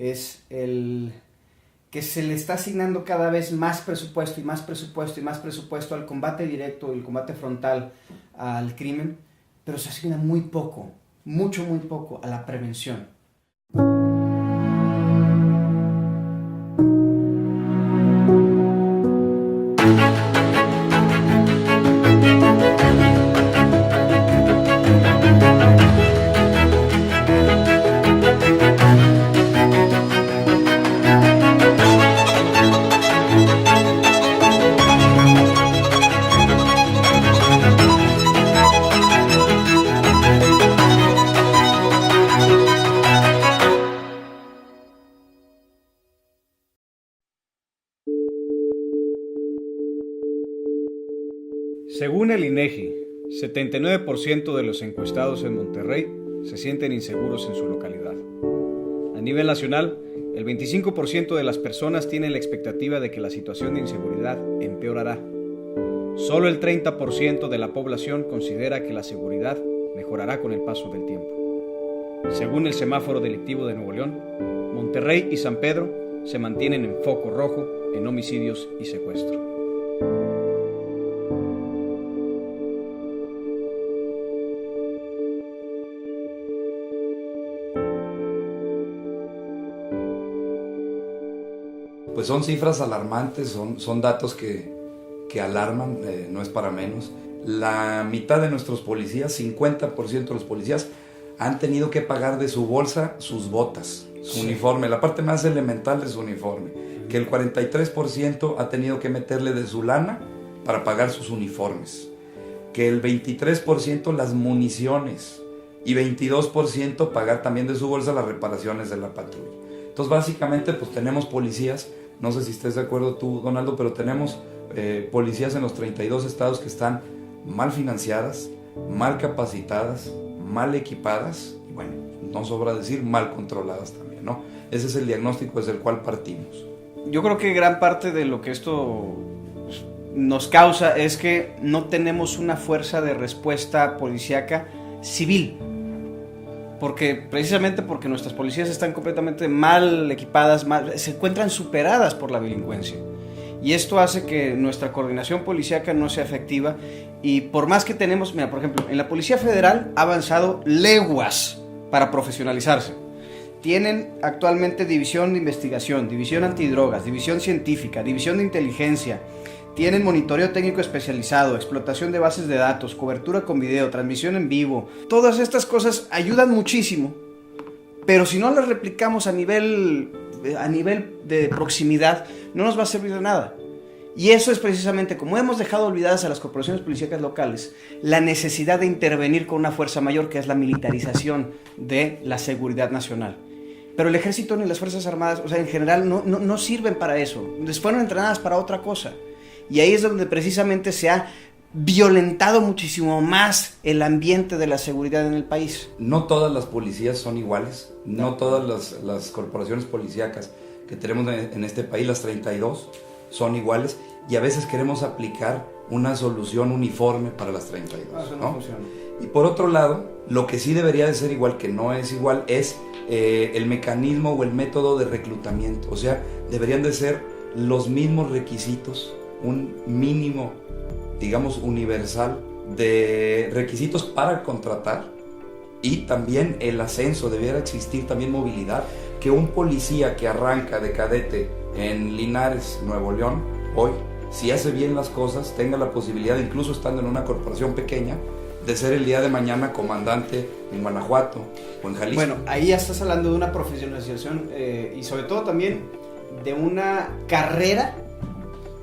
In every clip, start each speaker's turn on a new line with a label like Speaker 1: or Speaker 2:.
Speaker 1: es el que se le está asignando cada vez más presupuesto y más presupuesto y más presupuesto al combate directo y el combate frontal al crimen, pero se asigna muy poco, mucho, muy poco a la prevención.
Speaker 2: Según el INEGI, 79% de los encuestados en Monterrey se sienten inseguros en su localidad. A nivel nacional, el 25% de las personas tienen la expectativa de que la situación de inseguridad empeorará. Solo el 30% de la población considera que la seguridad mejorará con el paso del tiempo. Según el semáforo delictivo de Nuevo León, Monterrey y San Pedro se mantienen en foco rojo en homicidios y secuestro.
Speaker 3: Pues son cifras alarmantes, son datos que alarman, no es para menos. La mitad de nuestros policías, 50% de los policías, han tenido que pagar de su bolsa sus botas, su uniforme, la parte más elemental de su uniforme. Que el 43% ha tenido que meterle de su lana para pagar sus uniformes. Que el 23% las municiones y 22% pagar también de su bolsa las reparaciones de la patrulla. Entonces básicamente pues tenemos policías, no sé si estés de acuerdo tú, Donaldo, pero tenemos policías en los 32 estados que están mal financiadas, mal capacitadas, mal equipadas y bueno, no sobra decir mal controladas también, ¿no? Ese es el diagnóstico desde el cual partimos.
Speaker 1: Yo creo que gran parte de lo que esto nos causa es que no tenemos una fuerza de respuesta policíaca civil. Precisamente porque nuestras policías están completamente mal equipadas, se encuentran superadas por la delincuencia. Y esto hace que nuestra coordinación policíaca no sea efectiva. Y por más que tenemos, mira, por ejemplo, en la Policía Federal ha avanzado leguas para profesionalizarse. Tienen actualmente división de investigación, división antidrogas, división científica, división de inteligencia. Tienen monitoreo técnico especializado, explotación de bases de datos, cobertura con video, transmisión en vivo. Todas estas cosas ayudan muchísimo, pero si no las replicamos a nivel de proximidad, no nos va a servir de nada. Y eso es precisamente, como hemos dejado olvidadas a las corporaciones policíacas locales, la necesidad de intervenir con una fuerza mayor, que es la militarización de la seguridad nacional. Pero el ejército ni las fuerzas armadas, o sea, en general no sirven para eso. Les fueron entrenadas para otra cosa. Y ahí es donde precisamente se ha violentado muchísimo más el ambiente de la seguridad en el país.
Speaker 3: No todas las policías son iguales, no todas las corporaciones policíacas que tenemos en este país, las 32, son iguales y a veces queremos aplicar una solución uniforme para las 32.
Speaker 1: Eso no funciona.
Speaker 3: Y por otro lado, lo que sí debería de ser igual, que no es igual, es el mecanismo o el método de reclutamiento. O sea, deberían de ser los mismos requisitos, un mínimo, digamos, universal de requisitos para contratar y también el ascenso, debiera existir también movilidad, que un policía que arranca de cadete en Linares, Nuevo León, hoy, si hace bien las cosas, tenga la posibilidad, incluso estando en una corporación pequeña, de ser el día de mañana comandante en Guanajuato o en Jalisco.
Speaker 1: Bueno, ahí ya estás hablando de una profesionalización y sobre todo también de una carrera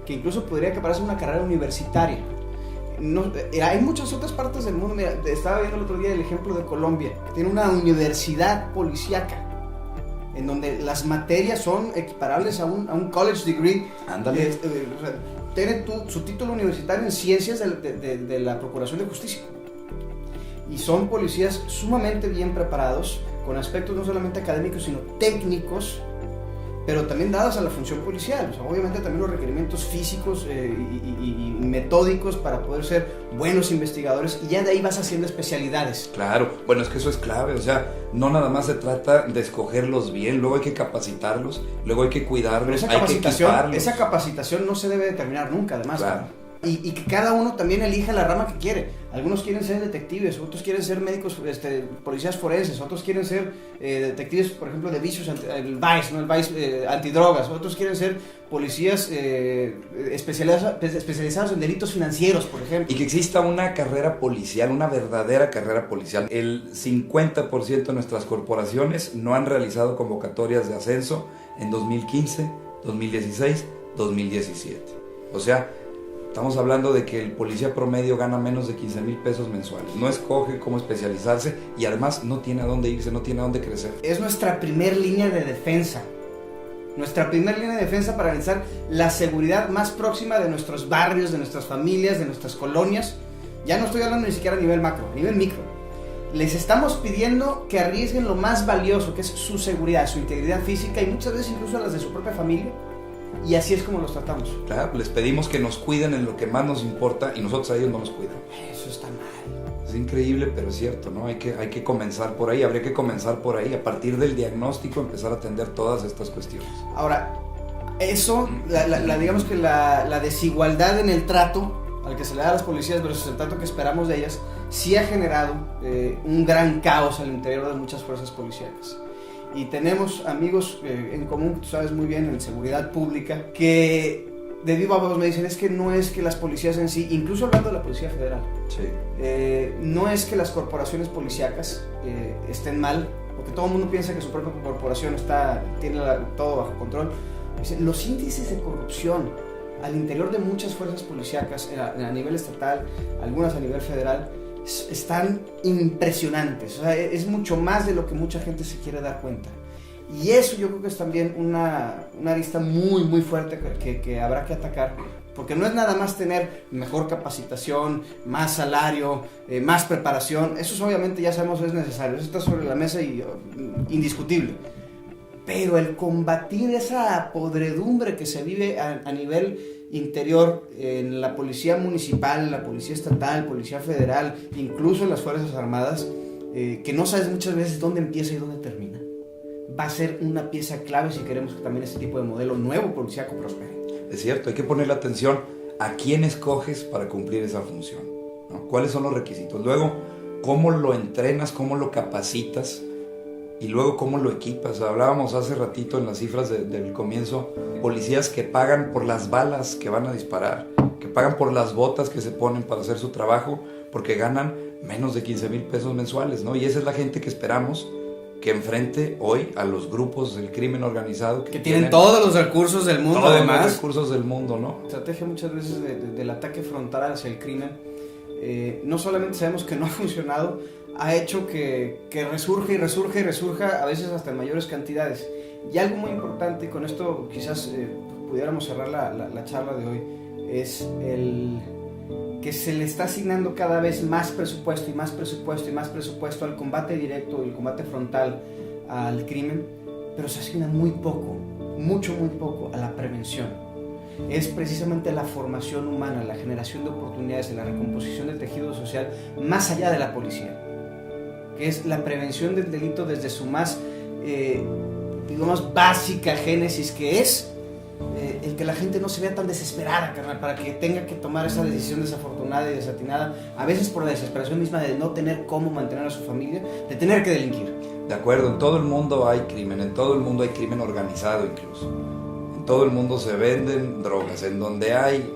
Speaker 1: que incluso podría acabarse una carrera universitaria. Hay muchas otras partes del mundo. Mira, estaba viendo el otro día el ejemplo de Colombia. Tiene una universidad policíaca en donde las materias son equiparables a un college degree.
Speaker 3: Ándale.
Speaker 1: Tiene su título universitario en ciencias de la Procuración de Justicia. Y son policías sumamente bien preparados, con aspectos no solamente académicos, sino técnicos, pero también dadas a la función policial. O sea, obviamente también los requerimientos físicos y metódicos para poder ser buenos investigadores, y ya de ahí vas haciendo especialidades.
Speaker 3: Claro, bueno, es que eso es clave, o sea, no nada más se trata de escogerlos bien, luego hay que capacitarlos, luego hay que cuidarlos, hay que equiparlos.
Speaker 1: Esa capacitación no se debe determinar nunca, además.
Speaker 3: Claro.
Speaker 1: Y que cada uno también elija la rama que quiere. Algunos quieren ser detectives, otros quieren ser médicos, policías forenses, otros quieren ser detectives, por ejemplo, de vicios, el VICE, ¿no? El VICE antidrogas, otros quieren ser policías especializados en delitos financieros, por ejemplo.
Speaker 3: Y que exista una carrera policial, una verdadera carrera policial. El 50% de nuestras corporaciones no han realizado convocatorias de ascenso en 2015, 2016, 2017. O sea, estamos hablando de que el policía promedio gana menos de 15,000 pesos mensuales. No escoge cómo especializarse y además no tiene a dónde irse, no tiene a dónde crecer.
Speaker 1: Es nuestra primer línea de defensa. Nuestra primera línea de defensa para garantizar la seguridad más próxima de nuestros barrios, de nuestras familias, de nuestras colonias. Ya no estoy hablando ni siquiera a nivel macro, a nivel micro. Les estamos pidiendo que arriesguen lo más valioso, que es su seguridad, su integridad física y muchas veces incluso las de su propia familia. Y así es como los tratamos.
Speaker 3: Claro, les pedimos que nos cuiden en lo que más nos importa y nosotros a ellos no nos cuidamos.
Speaker 1: Eso está mal.
Speaker 3: Es increíble, pero es cierto, ¿no? Hay que comenzar por ahí, habría que comenzar por ahí, a partir del diagnóstico empezar a atender todas estas cuestiones.
Speaker 1: Ahora, eso, digamos que la desigualdad en el trato al que se le da a las policías versus el trato que esperamos de ellas, sí ha generado un gran caos al interior de muchas fuerzas policiales. Y tenemos amigos en común, que tú sabes muy bien, en seguridad pública, que de viva voz me dicen, es que no es que las policías en sí, incluso hablando de la Policía Federal,
Speaker 3: sí.
Speaker 1: No es que las corporaciones policíacas estén mal, porque todo el mundo piensa que su propia corporación tiene todo bajo control. Dicen, los índices de corrupción al interior de muchas fuerzas policíacas a nivel estatal, algunas a nivel federal, están impresionantes. O sea, es mucho más de lo que mucha gente se quiere dar cuenta. Y eso yo creo que es también una arista muy muy fuerte que habrá que atacar, porque no es nada más tener mejor capacitación, más salario, más preparación. Eso obviamente ya sabemos es necesario, eso está sobre la mesa y indiscutible. Pero el combatir esa podredumbre que se vive a nivel interior en la policía municipal, la policía estatal, policía federal, incluso en las Fuerzas Armadas, que no sabes muchas veces dónde empieza y dónde termina, va a ser una pieza clave si queremos que también este tipo de modelo nuevo policíaco prospere.
Speaker 3: Es cierto, hay que ponerle atención a quién escoges para cumplir esa función, ¿no? ¿Cuáles son los requisitos? Luego, ¿cómo lo entrenas? ¿Cómo lo capacitas? Y luego, ¿cómo lo equipas? Hablábamos hace ratito en las cifras del comienzo, policías que pagan por las balas que van a disparar, que pagan por las botas que se ponen para hacer su trabajo, porque ganan menos de 15,000 pesos mensuales, ¿no? Y esa es la gente que esperamos que enfrente hoy a los grupos del crimen organizado.
Speaker 1: Que tienen todos los recursos del mundo,
Speaker 3: todos
Speaker 1: además.
Speaker 3: Los recursos del mundo, ¿no?
Speaker 1: La estrategia muchas veces del ataque frontal hacia el crimen, no solamente sabemos que no ha funcionado, ha hecho que resurja y resurja y resurja, a veces hasta en mayores cantidades. Y algo muy importante, y con esto quizás pudiéramos cerrar la charla de hoy, es el que se le está asignando cada vez más presupuesto y más presupuesto y más presupuesto al combate directo y el combate frontal al crimen, pero se asigna muy poco, mucho muy poco a la prevención. Es precisamente la formación humana, la generación de oportunidades, la recomposición del tejido social más allá de la policía, que es la prevención del delito desde su más, digamos, básica génesis, que es el que la gente no se vea tan desesperada, carnal, para que tenga que tomar esa decisión desafortunada y desatinada, a veces por la desesperación misma de no tener cómo mantener a su familia, de tener que delinquir.
Speaker 3: De acuerdo, en todo el mundo hay crimen, en todo el mundo hay crimen organizado incluso. En todo el mundo se venden drogas, en donde hay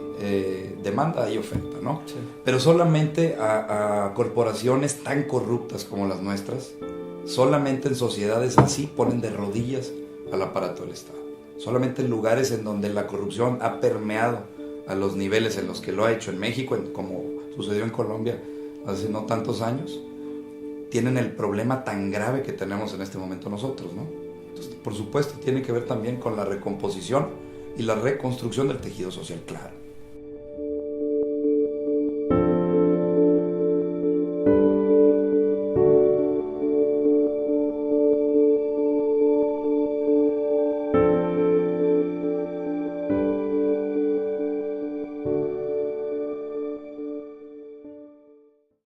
Speaker 3: demanda hay oferta, ¿no?
Speaker 1: Sí.
Speaker 3: Pero solamente a corporaciones tan corruptas como las nuestras, solamente en sociedades así ponen de rodillas al aparato del Estado. Solamente en lugares en donde la corrupción ha permeado a los niveles en los que lo ha hecho en México, como sucedió en Colombia hace no tantos años, tienen el problema tan grave que tenemos en este momento nosotros, ¿no? Entonces, por supuesto, tiene que ver también con la recomposición y la reconstrucción del tejido social, claro.